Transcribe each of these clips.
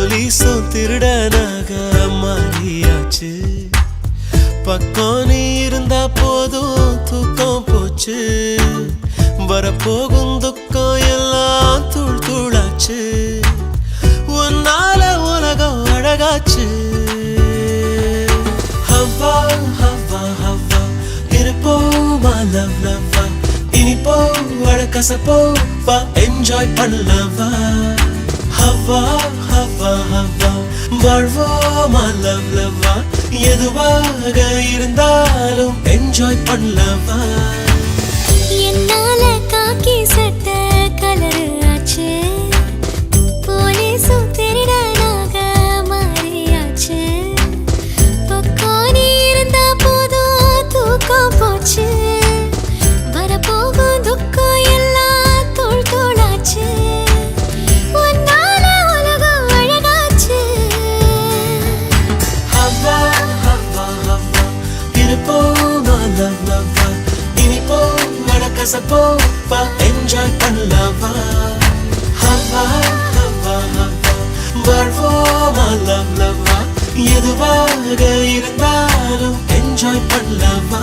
போலீஸும் திருடனாக மாறியாச்சு. பக்கம் நீ இருந்தா போதும் தூக்கம் போச்சு. வரப்போகும் துக்கம் எல்லாம் தூள் தூளாச்சு. உன்னால உலகம் அழகாச்சு. ஹவ்வா ஹவ்வா ஹவ்வா இருப்போமா லவ் லவ்வா. இனிப்போ அழகசப்போ வா என்ஜாய் பண்ணலவா. ஹவ்வா ஹவ்வா ஹவ்வா வாழ்வோமா லவ் லவ்வா. எதுவாக இருந்தாலும் என்ஜாய் பண்ணலவா. என்னால காக்கி சட்டை கலரு ஆச்சு. போலீஸும் திருடனாக மாறியாச்சு. பக்கம் நீ இருந்தா போதும் தூக்கம் போச்சு. வரப்போகும் துக்கம் எல்லாம் தூள் தூளாச்சு. உன்னால உலகம் அழகாச்சு. ஹவ்வா ஹவ்வா ஹவ்வா இருப்போமா லவ் லவ்வா. இனிப்போ அழகசப்போ வா என்ஜாய் பண்ணலவா. ஹவ்வா ஹவ்வா ஹவ்வா வாழ்வோமா லவ் லவ்வா. எதுவாக இருந்தாலும் என்ஜாய் பண்ணலவா.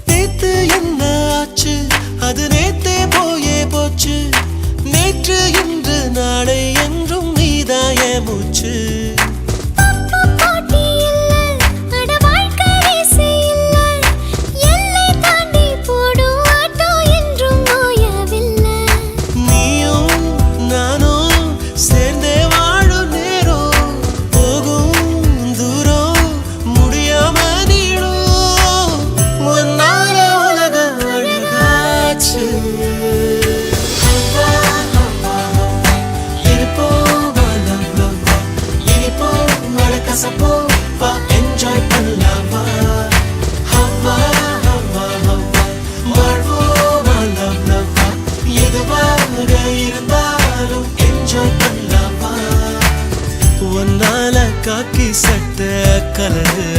நேத்து என்ன ஆச்சு அது நேத்தே போயே போச்சு. நேற்று இன்று நாளை என்றும் நீதாய மூச்சு. போட்டி இல்ல அட வாழ்க்கை ரேசே இல்ல. எல்லை தாண்டி போடும் ஆட்டோ என்றும் ஓயவில்லை. நீயும் நானும் சேர்ந்தே வாழும் நேரம் போகும் தூரம் முடியாம நீடும். உன்னால உலக அழகாச்சு. ஹவ்வா ஹவ்வா ஹவ்வா இருப்போமா லவ் லவ்வா. இனிப்போ அழகசப்போ வா என்ஜாய் பண்ணலவா. ஹவ்வா ஹவ்வா ஹவ்வா வாழ்வோமா லவ் லவ்வா. எதுவாக இருந்தாலும் என்ஜாய் பண்ணலவா. உன்னால காக்கி சட்டை கலரு